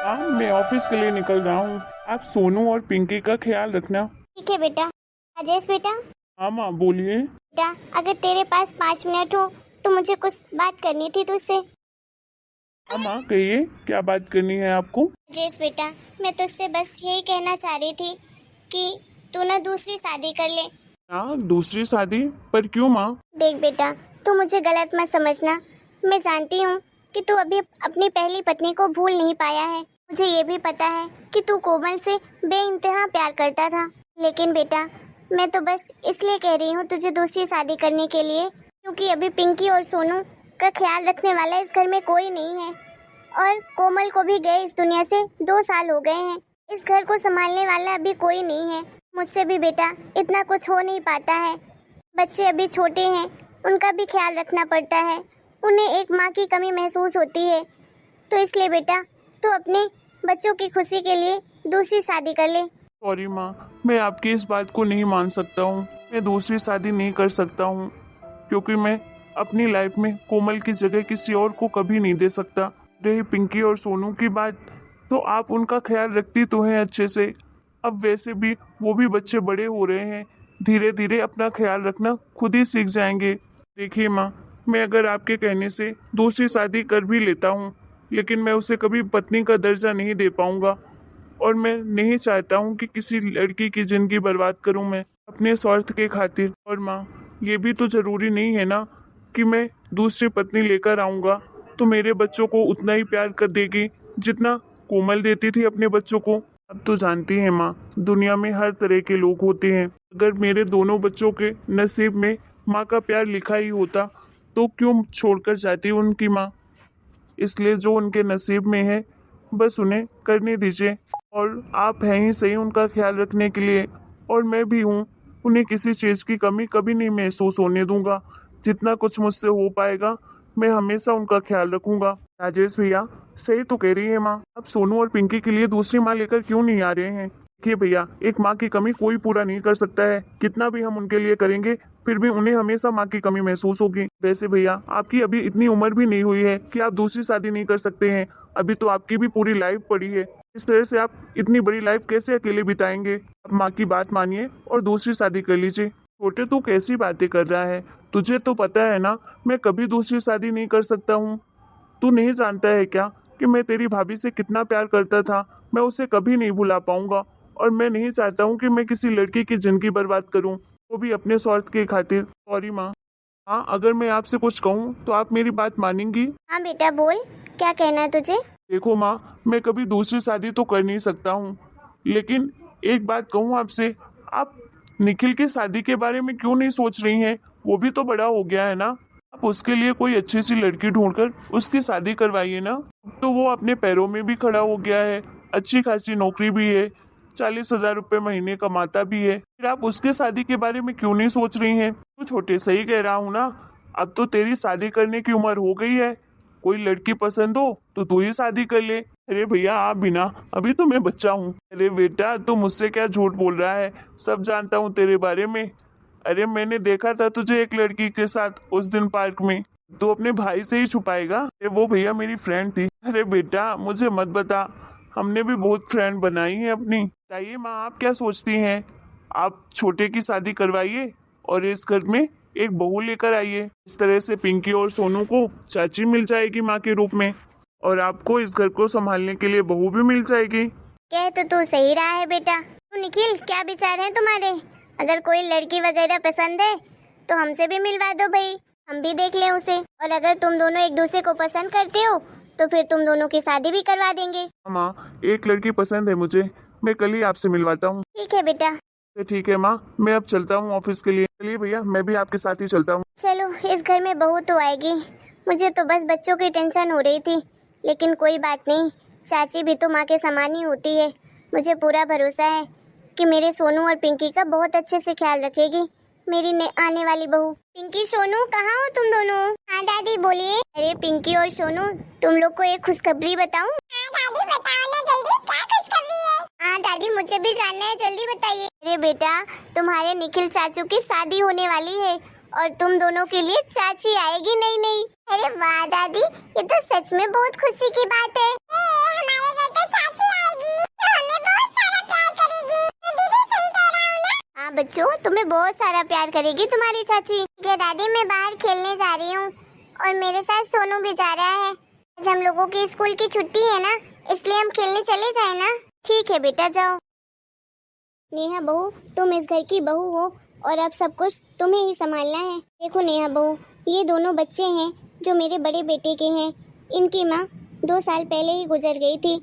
हाँ, मैं ऑफिस के लिए निकल रहा हूँ। आप सोनू और पिंकी का ख्याल रखना। ठीक है बेटा। राजेश बेटा, हाँ माँ, बोलिए। बेटा अगर तेरे पास 5 मिनट हो तो मुझे कुछ बात करनी थी तुझसे। हाँ माँ, कहिए, क्या बात करनी है आपको? राजेश बेटा, मैं तुझसे बस यही कहना चाह रही थी कि तू ना दूसरी शादी कर ले। हाँ, दूसरी शादी? पर क्यों माँ? देख बेटा, तू मुझे गलत मत समझना। मैं जानती हूँ कि तू अभी अपनी पहली पत्नी को भूल नहीं पाया है। मुझे ये भी पता है कि तू कोमल से बेइंतहा प्यार करता था। लेकिन बेटा, मैं तो बस इसलिए कह रही हूँ तुझे दूसरी शादी करने के लिए, क्योंकि अभी पिंकी और सोनू का ख्याल रखने वाला इस घर में कोई नहीं है। और कोमल को भी गए इस दुनिया से 2 साल हो गए हैं। इस घर को संभालने वाला अभी कोई नहीं है। मुझसे भी बेटा इतना कुछ हो नहीं पाता है। बच्चे अभी छोटे हैं, उनका भी ख्याल रखना पड़ता है। उन्हें एक माँ की कमी महसूस होती है। तो इसलिए बेटा, तू अपने बच्चों की खुशी के लिए दूसरी शादी कर ले। सॉरी माँ, मैं आपकी इस बात को नहीं मान सकता हूँ। मैं दूसरी शादी नहीं कर सकता हूँ, क्योंकि मैं अपनी लाइफ में कोमल की जगह किसी और को कभी नहीं दे सकता। रही पिंकी और सोनू की बात, तो आप उनका ख्याल रखती तो हैं अच्छे से। अब वैसे भी वो भी बच्चे बड़े हो रहे हैं, धीरे धीरे अपना ख्याल रखना खुद ही सीख जाएंगे। देखिए माँ, मैं अगर आपके कहने से दूसरी शादी कर भी लेता हूँ, लेकिन मैं उसे कभी पत्नी का दर्जा नहीं दे पाऊंगा। और मैं नहीं चाहता हूँ कि किसी लड़की की जिंदगी बर्बाद करूँ मैं अपने स्वार्थ के खातिर। और माँ, ये भी तो जरूरी नहीं है ना कि मैं दूसरी पत्नी लेकर आऊँगा तो मेरे बच्चों को उतना ही प्यार कर देगी जितना कोमल देती थी अपने बच्चों को। अब तो जानती है माँ, दुनिया में हर तरह के लोग होते हैं। अगर मेरे दोनों बच्चों के नसीब में माँ का प्यार लिखा ही होता तो क्यों छोड़कर जाती उनकी माँ। इसलिए जो उनके नसीब में है बस उन्हें करने दीजिए। और आप हैं ही सही उनका ख्याल रखने के लिए, और मैं भी हूँ। उन्हें किसी चीज़ की कमी कभी नहीं महसूस होने दूंगा। जितना कुछ मुझसे हो पाएगा मैं हमेशा उनका ख्याल रखूंगा। राजेश भैया, सही तो कह रही है माँ। अब सोनू और पिंकी के लिए दूसरी माँ लेकर क्यों नहीं आ रहे हैं? देखिए भैया, एक माँ की कमी कोई पूरा नहीं कर सकता है। कितना भी हम उनके लिए करेंगे फिर भी उन्हें हमेशा माँ की कमी महसूस होगी। वैसे भैया, आपकी अभी इतनी उम्र भी नहीं हुई है कि आप दूसरी शादी नहीं कर सकते हैं। अभी तो आपकी भी पूरी लाइफ पड़ी है। इस तरह से आप इतनी बड़ी लाइफ कैसे अकेले बिताएंगे? आप माँ की बात मानिए और दूसरी शादी कर लीजिए। छोटे, तू कैसी बातें कर रहा है? तुझे तो पता है ना, मैं कभी दूसरी शादी नहीं कर सकता हूँ। तू नहीं जानता है क्या कि मैं तेरी भाभी से कितना प्यार करता था? मैं उसे कभी नहीं भुला पाऊंगा। और मैं नहीं चाहता हूँ कि मैं किसी लड़की की जिंदगी बर्बाद करूँ, वो भी अपने स्वार्थ के खातिर। सॉरी माँ। हाँ, अगर मैं आपसे कुछ कहूँ तो आप मेरी बात मानेंगी? हाँ बेटा बोल, क्या कहना है तुझे? देखो माँ, मैं कभी दूसरी शादी तो कर नहीं सकता हूँ, लेकिन एक बात कहूँ आपसे, आप निखिल की शादी के बारे में क्यों नहीं सोच रही हैं? वो भी तो बड़ा हो गया है ना। आप उसके लिए कोई अच्छी सी लड़की ढूंढकर उसकी शादी करवाइए ना। अब तो वो अपने पैरों में भी खड़ा हो गया है, अच्छी खासी नौकरी भी है, 40,000 रुपये महीने कमाता भी है। फिर आप उसके शादी के बारे में क्यों नहीं सोच रही हैं? तो छोटे, सही कह रहा हूँ ना। अब तो तेरी शादी करने की उम्र हो गई है। कोई लड़की पसंद हो तो तू ही शादी कर ले। अरे भैया, आप भी ना, अभी तो मैं बच्चा हूँ। अरे बेटा, तू मुझसे क्या झूठ बोल रहा है? सब जानता हूँ तेरे बारे में। अरे मैंने देखा था तुझे एक लड़की के साथ उस दिन पार्क में। तू अपने भाई से ही छुपाएगा? अरे वो भैया मेरी फ्रेंड थी। अरे बेटा, मुझे मत बता, हमने भी बहुत फ्रेंड बनाई है अपनी। बताइए माँ, आप क्या सोचती हैं? आप छोटे की शादी करवाइए और इस घर में एक बहू लेकर आइए। इस तरह से पिंकी और सोनू को चाची मिल जाएगी माँ के रूप में, और आपको इस घर को संभालने के लिए बहू भी मिल जाएगी। कह तो तू सही रहा है बेटा। तो निखिल, क्या विचार है तुम्हारे? अगर कोई लड़की वगैरह पसंद है तो हमसे भी मिलवा दो भाई, हम भी देख लें उसे। और अगर तुम दोनों एक दूसरे को पसंद करते हो तो फिर तुम दोनों की शादी भी करवा देंगे। माँ, एक लड़की पसंद है मुझे, मैं कल ही आपसे मिलवाता हूँ। ठीक है बेटा। ठीक है माँ, मैं अब चलता हूँ ऑफिस के लिए। चलिए भैया, मैं भी आपके साथ ही चलता हूँ। चलो, इस घर में बहू तो आएगी। मुझे तो बस बच्चों की टेंशन हो रही थी, लेकिन कोई बात नहीं, चाची भी तो माँ के समान ही होती है। मुझे पूरा भरोसा है कि मेरे सोनू और पिंकी का बहुत अच्छे से ख्याल रखेगी मेरी आने वाली बहू। पिंकी, सोनू, कहाँ हो तुम दोनों? हाँ दादी बोलिए। अरे पिंकी और सोनू, तुम लोग को एक खुशखबरी बताऊं? हाँ दादी बताओ ना जल्दी, क्या खुशखबरी है? हाँ दादी, मुझे भी जानना है, जल्दी बताइए। अरे बेटा, तुम्हारे निखिल चाचू की शादी होने वाली है और तुम दोनों के लिए चाची आएगी। नहीं नहीं। अरे वाह दादी, ये तो सच में बहुत खुशी की बात है। हमारे घर तो हाँ बच्चों, तुम्हें बहुत सारा प्यार करेगी तुम्हारी चाची। ठीक है दादी, मैं बाहर खेलने जा रही हूँ और मेरे साथ सोनू भी जा रहा है। आज हम लोगों की स्कूल की छुट्टी है ना, इसलिए हम खेलने चले जाए ना। ठीक है बेटा, जाओ। नेहा बहू, तुम इस घर की बहू हो और अब सब कुछ तुम्हें ही संभालना है। देखो नेहा बहू, ये दोनों बच्चे हैं जो मेरे बड़े बेटे के हैं। इनकी माँ 2 साल पहले ही गुजर गई थी।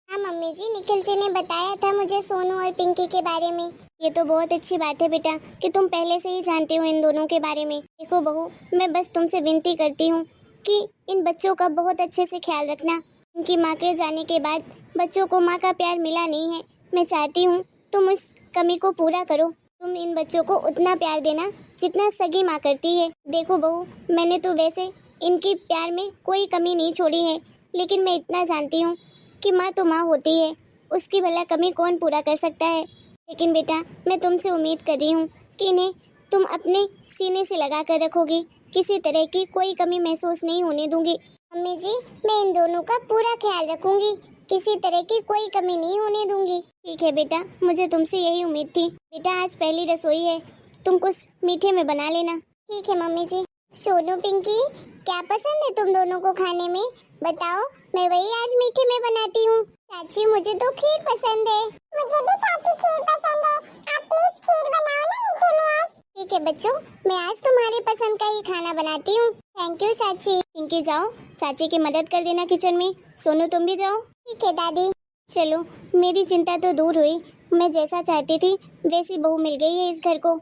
हाँ मम्मी जी, निखिल जी ने बताया था मुझे सोनू और पिंकी के बारे में। ये तो बहुत अच्छी बात है बेटा कि तुम पहले से ही जानते हो इन दोनों के बारे में। देखो बहू, मैं बस तुमसे विनती करती हूँ कि इन बच्चों का बहुत अच्छे से ख्याल रखना। इनकी माँ के जाने के बाद बच्चों को माँ का प्यार मिला नहीं है। मैं चाहती हूँ तुम उस कमी को पूरा करो। तुम इन बच्चों को उतना प्यार देना जितना सगी माँ करती है। देखो बहू, मैंने तो वैसे इनकी प्यार में कोई कमी नहीं छोड़ी है, लेकिन मैं इतना जानती हूँ कि माँ तो माँ होती है, उसकी भला कमी कौन पूरा कर सकता है। लेकिन बेटा, मैं तुमसे उम्मीद कर रही हूँ कि इन्हें तुम अपने सीने से लगा कर रखोगी, किसी तरह की कोई कमी महसूस नहीं होने दूंगी। मम्मी जी, मैं इन दोनों का पूरा ख्याल रखूंगी, किसी तरह की कोई कमी नहीं होने दूंगी। ठीक है बेटा, मुझे तुमसे यही उम्मीद थी। बेटा, आज पहली रसोई है, तुम कुछ मीठे में बना लेना। ठीक है मम्मी जी। सोनू पिंकी, क्या पसंद है तुम दोनों को खाने में? बताओ, मैं वही आज मीठे में बनाती हूँ। चाची, मुझे तो खीर पसंद है। मुझे भी चाची खीर पसंद है। आप प्लीज खीर बनाओ ना मीठे में आज। ठीक है बच्चों, मैं आज तुम्हारी पसंद का ही खाना बनाती हूँ। थैंक यू चाची। पिंकी, जाओ चाची की मदद कर देना किचन में। सोनू, तुम भी जाओ। ठीक है दादी। चलो, मेरी चिंता तो दूर हुई। मैं जैसा चाहती थी वैसी बहू मिल गई है इस घर को।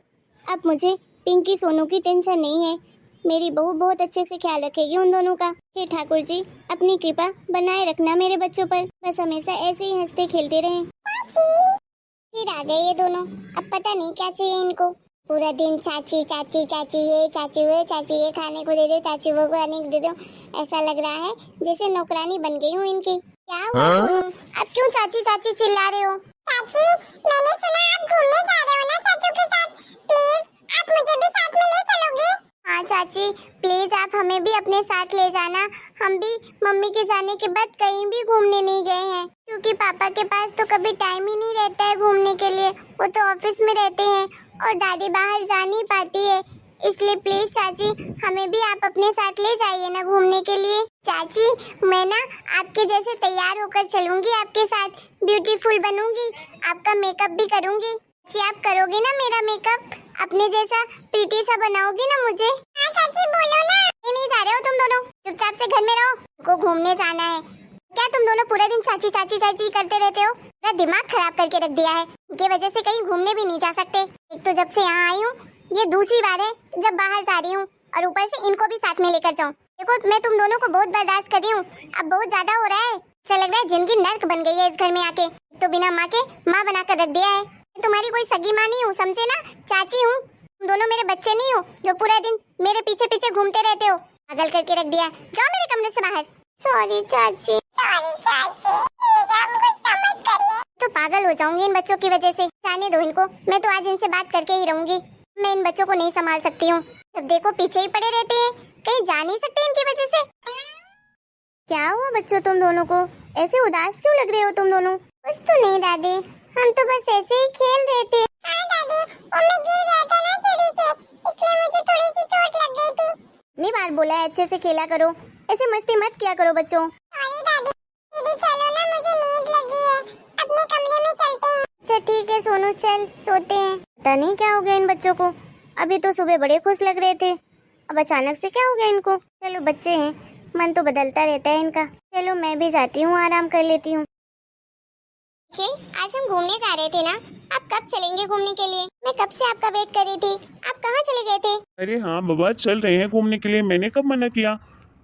अब मुझे पिंकी सोनू की टेंशन नहीं है। मेरी बहू बहुत अच्छे से ख्याल रखेगी उन दोनों का। हे ठाकुर जी, अपनी कृपा बनाए रखना मेरे बच्चों पर। बस हमेशा ऐसे ही हंसते खेलते रहें। फिर आ गए ये दोनों। अब पता नहीं क्या चाहिए इनको। पूरा दिन चाची चाची चाची, ये चाची वो चाची, ये खाने को दे दो, चाची वो खाने को दे दो। ऐसा लग रहा है जैसे नौकरानी बन गई हूँ इनकी। क्या हुआ सोनू? अब क्यों चाची चाची चिल्ला रहे हो? चाची, मैंने सुना आप घूमने जा रहे हो ना चाचू के साथ। प्लीज आप मुझे भी साथ में ले चलोगे? हाँ चाची, प्लीज आप हमें भी अपने साथ ले जाना। हम भी मम्मी के जाने के बाद कहीं भी घूमने नहीं गए हैं, क्योंकि पापा के पास तो कभी टाइम ही नहीं रहता है घूमने के लिए। वो तो ऑफिस में रहते हैं और दादी बाहर जा नहीं पाती है। इसलिए प्लीज चाची, हमें भी आप अपने साथ ले जाइए ना घूमने के लिए। चाची, मैं ना आपके जैसे तैयार होकर चलूंगी, आपके साथ ब्यूटीफुल बनूंगी, आपका मेकअप भी करूंगी। जी, आप करोगे ना मेरा मेकअप? अपने जैसा प्रीटी सा बनाओगी ना मुझे? हाँ चाची, बोलो ना। नहीं जा रहे हो तुम दोनों, चुपचाप से घर में रहो। को घूमने जाना है। क्या तुम दोनों पूरा दिन चाची चाची चाची करते रहते हो? मेरा दिमाग खराब करके रख दिया है। इनकी वजह से कहीं घूमने भी नहीं जा सकते। एक तो जब से यहाँ आई हूँ, ये दूसरी बार है जब बाहर जा रही हूँ, और ऊपर से इनको भी साथ में लेकर जाऊँ। देखो, मैं तुम दोनों को बहुत बर्दाश्त कर रही हूँ, अब बहुत ज्यादा हो रहा है। ऐसा लग रहा है जिंदगी नर्क बन गई है इस घर में आके। तो बिना माँ के माँ बनाकर रख दिया है। तुम्हारी कोई सगी माँ नहीं हूँ, समझे ना? चाची हूँ। तुम दोनों मेरे बच्चे नहीं हो जो पूरा दिन मेरे पीछे पीछे घूमते रहते हो। पागल करके रख दिया। जाओ मेरे कमरे से बाहर। सॉरी चाची। सॉरी चाची, प्लीज आप गुस्सा मत करिए। तो पागल हो जाऊंगी इन बच्चों की वजह से। जाने दो इनको, मैं तो आज इनसे बात करके ही रहूंगी। मैं इन बच्चों को नहीं संभाल सकती हूँ। जब देखो पीछे ही पड़े रहते हैं, कहीं जा नहीं सकते इनकी वजह से। क्या हुआ बच्चों तुम दोनों को? ऐसे उदास क्यों लग रहे हो तुम दोनों? कुछ तो नहीं दादी, हम तो बस ऐसे ही खेल रहे थे। हाँ दादी, और मैं गिर गया था ना सीढ़ी से, इसलिए मुझे थोड़ी सी चोट लग गई थी। नहीं बार बोला है अच्छे से खेला करो, ऐसे मस्ती मत किया करो बच्चों। सॉरी दादी। दीदी चलो ना, मुझे नींद लगी है, अपने कमरे में चलते हैं। अच्छा ठीक है सोनू, चल सोते हैं। पता नहीं क्या हो गया इन बच्चों को, अभी तो सुबह बड़े खुश लग रहे थे, अब अचानक से क्या हो गया इनको। चलो बच्चे हैं, मन तो बदलता रहता है इनका। चलो मैं भी जाती हूँ, आराम कर लेती हूँ। आज हम घूमने जा रहे थे ना, आप कब चलेंगे घूमने के लिए? मैं कब से आपका वेट कर रही थी, आप कहाँ चले गए थे? अरे हाँ बाबा, चल रहे हैं घूमने के लिए, मैंने कब मना किया।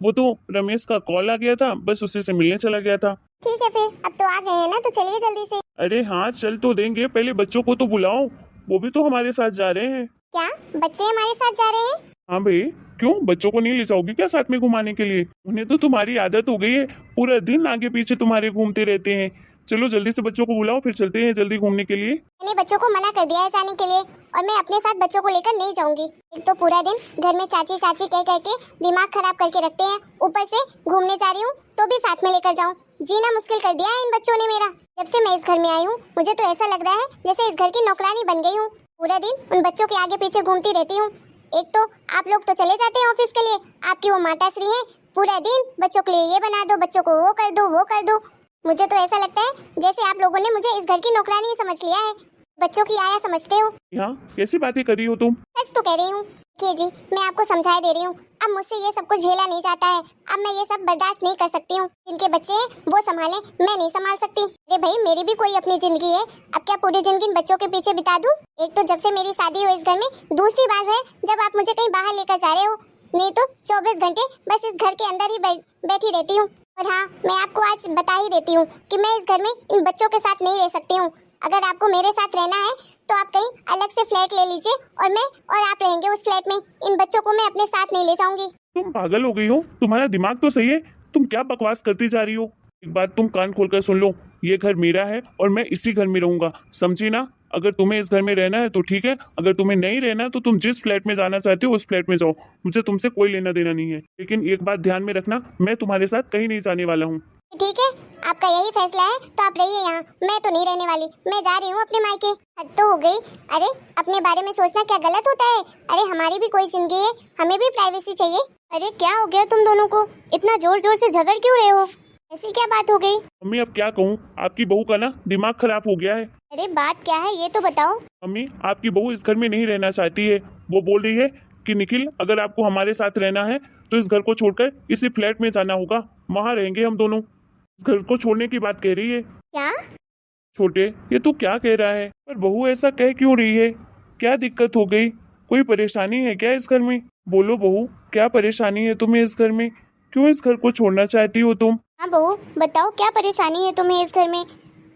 वो तो रमेश का कॉल आ गया था, बस उसी से मिलने चला गया था। ठीक है फिर, अब तो आ गए हैं ना, तो चलिए जल्दी से। अरे हाँ चल तो देंगे, पहले बच्चों को तो बुलाओ, वो भी तो हमारे साथ जा रहे हैं। क्या बच्चे हमारे साथ जा रहे हैं? हाँ भाई, क्यों बच्चों को नहीं ले जाओगी क्या साथ में घुमाने के लिए? उन्हें तो तुम्हारी आदत हो गई है, पूरा दिन आगे पीछे तुम्हारे घूमते रहते हैं। चलो जल्दी से बच्चों को बुलाओ, फिर चलते हैं जल्दी घूमने के लिए। मैंने बच्चों को मना कर दिया है जाने के लिए, और मैं अपने साथ बच्चों को लेकर नहीं जाऊंगी। एक तो पूरा दिन घर में चाची चाची कह के दिमाग खराब करके रखते हैं, ऊपर से घूमने जा रही हूँ तो भी साथ में लेकर जाऊँ। जीना मुश्किल कर दिया है इन बच्चों ने मेरा। जब से मैं इस घर में आई हूँ, मुझे तो ऐसा लग रहा है जैसे इस घर की नौकरानी बन गई हूँ। पूरा दिन उन बच्चों के आगे पीछे घूमती रहती हूँ। एक तो आप लोग तो चले जाते हैं ऑफिस के लिए, आपकी वो माताश्री है, पूरा दिन बच्चों के लिए ये बना दो, बच्चों को वो कर दो, वो कर दो। मुझे तो ऐसा लगता है जैसे आप लोगों ने मुझे इस घर की नौकरानी ही समझ लिया है, बच्चों की आया समझते हो। यहाँ कैसी बातें कर रही हो तुम? सच तो कह रही हूँ। देखिए जी, मैं आपको समझा दे रही हूँ, अब मुझसे ये सब कुछ झेला नहीं जाता है, अब मैं ये सब बर्दाश्त नहीं कर सकती हूँ। जिनके बच्चे हैं वो संभालें, मैं नहीं संभाल सकती। अरे भाई, मेरी भी कोई अपनी जिंदगी है, अब क्या पूरी जिंदगी इन बच्चों के पीछे बिता दूँ? एक तो जब से मेरी शादी हुई इस घर में, दूसरी बात है जब आप मुझे कहीं बाहर लेकर जा रहे हो, नहीं तो 24 घंटे बस इस घर के अंदर ही बैठी रहती हूँ। और हाँ, मैं आपको आज बता ही देती हूँ कि मैं इस घर में इन बच्चों के साथ नहीं रह सकती हूँ। अगर आपको मेरे साथ रहना है तो आप कहीं अलग से फ्लैट ले लीजिए, और मैं और आप रहेंगे उस फ्लैट में। इन बच्चों को मैं अपने साथ नहीं ले जाऊंगी। तुम पागल हो गई हो? तुम्हारा दिमाग तो सही है, तुम क्या बकवास करती जा रही हो? एक बात तुम कान खोलकर सुन लो, ये घर मेरा है और मैं इसी घर में रहूंगा, समझी ना? अगर तुम्हें इस घर में रहना है तो ठीक है, अगर तुम्हें नहीं रहना तो तुम जिस फ्लैट में जाना चाहते हो उस फ्लैट में जाओ, मुझे तुमसे कोई लेना देना नहीं है। लेकिन एक बात ध्यान में रखना, मैं तुम्हारे साथ कहीं नहीं जाने वाला हूँ। ठीक है, आपका यही फैसला है तो आप रहिए यहाँ, मैं तो नहीं रहने वाली, मैं जा रही हूँ अपने मायके। हद तो हो गई। अरे अपने बारे में सोचना क्या गलत होता है? अरे हमारी भी कोई जिंदगी है, हमें भी प्राइवेसी चाहिए। अरे क्या हो गया तुम दोनों को? इतना जोर जोर से झगड़ क्यों रहे हो? ऐसी क्या बात हो गई? मम्मी अब क्या कहूँ, आपकी बहू का ना दिमाग खराब हो गया है। अरे बात क्या है ये तो बताओ। मम्मी, आपकी बहू इस घर में नहीं रहना चाहती है। वो बोल रही है कि निखिल, अगर आपको हमारे साथ रहना है तो इस घर को छोड़कर इसी फ्लैट में जाना होगा, वहाँ रहेंगे हम दोनों। इस घर को छोड़ने की बात कह रही है। क्या? छोटे, ये तू क्या कह रहा है? पर बहू ऐसा कह क्यों रही है? क्या दिक्कत हो गई? कोई परेशानी है क्या इस घर में? बोलो बहू, क्या परेशानी है तुम्हें इस घर में? क्यों इस घर को छोड़ना चाहती हो तुम? हाँ बहू, बताओ क्या परेशानी है तुम्हें इस घर में?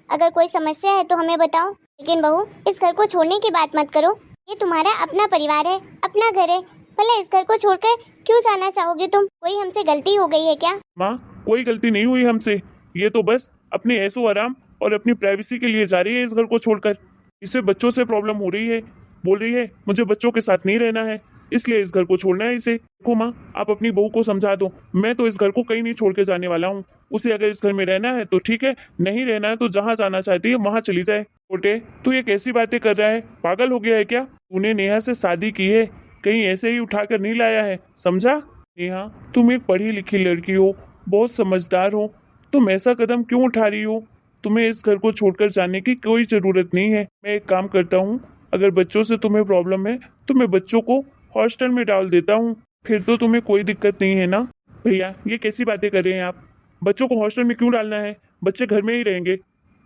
अगर कोई समस्या है तो हमें बताओ, लेकिन बहू इस घर को छोड़ने की बात मत करो। ये तुम्हारा अपना परिवार है, अपना घर है, भला इस घर को छोड़कर क्यों जाना चाहोगे तुम? कोई हमसे गलती हो गई है क्या? माँ, कोई गलती नहीं हुई हमसे, ये तो बस अपने ऐशो आराम और अपनी प्राइवेसी के लिए जा रही है इस घर को छोड़कर। इसे बच्चों से प्रॉब्लम हो रही है, बोल रही है मुझे बच्चों के साथ नहीं रहना है, इसलिए इस घर को छोड़ना है इसे। देखो माँ, आप अपनी बहू को समझा दो, मैं तो इस घर को कहीं नहीं छोड़ के जाने वाला हूँ। उसे अगर इस घर में रहना है तो ठीक है, नहीं रहना है तो जहाँ जाना चाहती है वहाँ चली जाए। छोटे, तू ये कैसी बातें कर रहा है? पागल हो गया है क्या? तूने नेहा से शादी की है, कहीं ऐसे ही उठा कर नहीं लाया है, समझा? नेहा, तुम एक पढ़ी लिखी लड़की हो, बहुत समझदार हो, तुम ऐसा कदम क्यों उठा रही हो? तुम्हें इस घर को छोड़कर जाने की कोई जरूरत नहीं है। मैं एक काम करता हूँ, अगर बच्चों से तुम्हें प्रॉब्लम है तो मैं बच्चों को हॉस्टल में डाल देता हूँ, फिर तो तुम्हें कोई दिक्कत नहीं है ना? भैया, ये कैसी बातें कर रहे हैं आप? बच्चों को हॉस्टल में क्यों डालना है? बच्चे घर में ही रहेंगे,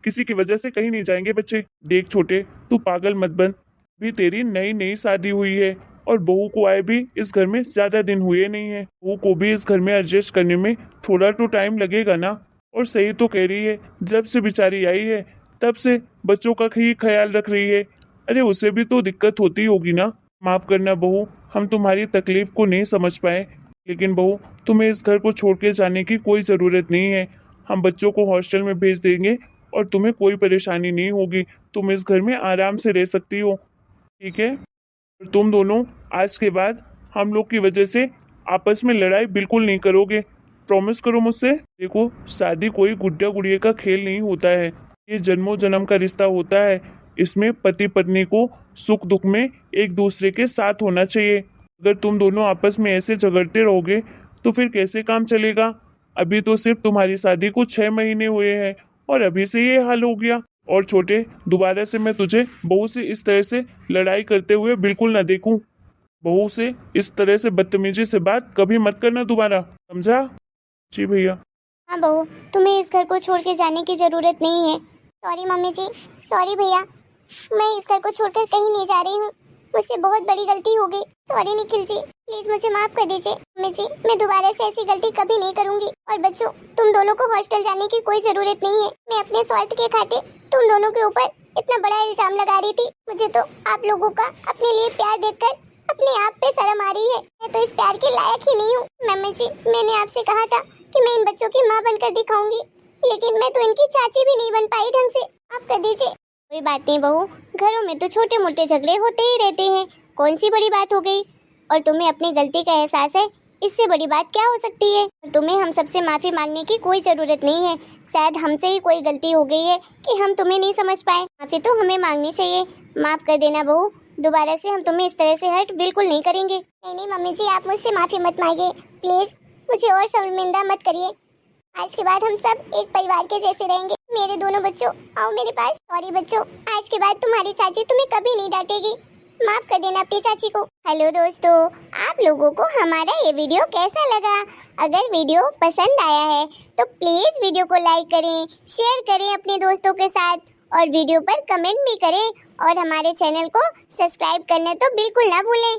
किसी की वजह से कहीं नहीं जाएंगे बच्चे। देख छोटे, तू पागल मत बन, भी तेरी नई नई शादी हुई है और बहू को आए भी इस घर में ज्यादा दिन हुए नहीं है। बहू को भी इस घर में एडजस्ट करने में थोड़ा तो टाइम लगेगा ना। और सही तो कह रही है, जब से बेचारी आई है तब से बच्चों का ही ख्याल रख रही है। अरे उसे भी तो दिक्कत होती होगी ना। माफ करना बहू, हम तुम्हारी तकलीफ को नहीं समझ पाए, लेकिन बहू तुम्हें इस घर को छोड़ के जाने की कोई ज़रूरत नहीं है। हम बच्चों को हॉस्टल में भेज देंगे और तुम्हें कोई परेशानी नहीं होगी, तुम इस घर में आराम से रह सकती हो, ठीक है? और तुम दोनों आज के बाद हम लोग की वजह से आपस में लड़ाई बिल्कुल नहीं करोगे, प्रॉमिस करो मुझसे। देखो, शादी कोई गुड्डा गुड़िया का खेल नहीं होता है, ये जन्मों जन्म का रिश्ता होता है। इसमें पति पत्नी को सुख दुख में एक दूसरे के साथ होना चाहिए। अगर तुम दोनों आपस में ऐसे झगड़ते रहोगे तो फिर कैसे काम चलेगा? अभी तो सिर्फ तुम्हारी शादी को 6 महीने हुए हैं और अभी से ये हाल हो गया। और छोटे, दोबारा से मैं तुझे बहू से इस तरह से लड़ाई करते हुए बिल्कुल ना देखूं। बहू से इस तरह से बदतमीजी से बात कभी मत करना दोबारा, समझा? जी भैया। हाँ बहू, तुम्हें इस घर को छोड़ के जाने की जरूरत नहीं है। सॉरी मम्मी जी, सॉरी भैया, मैं इस घर को छोड़कर कहीं नहीं जा रही हूँ, मुझसे बहुत बड़ी गलती हो गई। सॉरी निखिल जी, प्लीज मुझे माफ कर दीजिए। मम्मी जी, मैं दोबारा से ऐसी गलती कभी नहीं करूँगी। और बच्चों, तुम दोनों को हॉस्टल जाने की कोई जरूरत नहीं है। मैं अपने स्वार्थ के खातिर तुम दोनों के ऊपर इतना बड़ा इल्जाम लगा रही थी। मुझे तो आप लोगों का अपने लिए प्यार देखकर अपने आप पे शर्म आ रही है। मैं तो इस प्यार के लायक ही नहीं हूँ। मम्मी जी, मैंने आपसे कहा था कि मैं इन बच्चों की माँ बनकर दिखाऊंगी, लेकिन मैं तो इनकी चाची भी नहीं बन पाई ढंग से। माफ कर दीजिए। कोई बात नहीं बहू, घरों में तो छोटे मोटे झगड़े होते ही रहते हैं, कौन सी बड़ी बात हो गई। और तुम्हें अपनी गलती का एहसास है, इससे बड़ी बात क्या हो सकती है। और तुम्हें हम सबसे माफी मांगने की कोई जरूरत नहीं है। शायद हमसे ही कोई गलती हो गई है कि हम तुम्हें नहीं समझ पाए, माफी तो हमें मांगनी चाहिए। माफ कर देना बहू, दोबारा से हम तुम्हें इस तरह से हर्ट बिल्कुल नहीं करेंगे। नहीं नहीं मम्मी जी, आप मुझसे माफी मत मांगिए प्लीज, मुझे और शर्मिंदा मत करिए। आज के बाद हम सब एक परिवार के जैसे रहेंगे। मेरे दोनों बच्चों, आओ मेरे पास। सॉरी बच्चों, आज के बाद तुम्हारी चाची तुम्हें कभी नहीं डांटेगी। माफ कर देना अपनी चाची को। हेलो दोस्तों, आप लोगों को हमारा ये वीडियो कैसा लगा? अगर वीडियो पसंद आया है तो प्लीज वीडियो को लाइक करें, शेयर करें अपने दोस्तों के साथ और वीडियो पर कमेंट भी करें और हमारे चैनल को सब्सक्राइब करना तो बिल्कुल ना भूलें।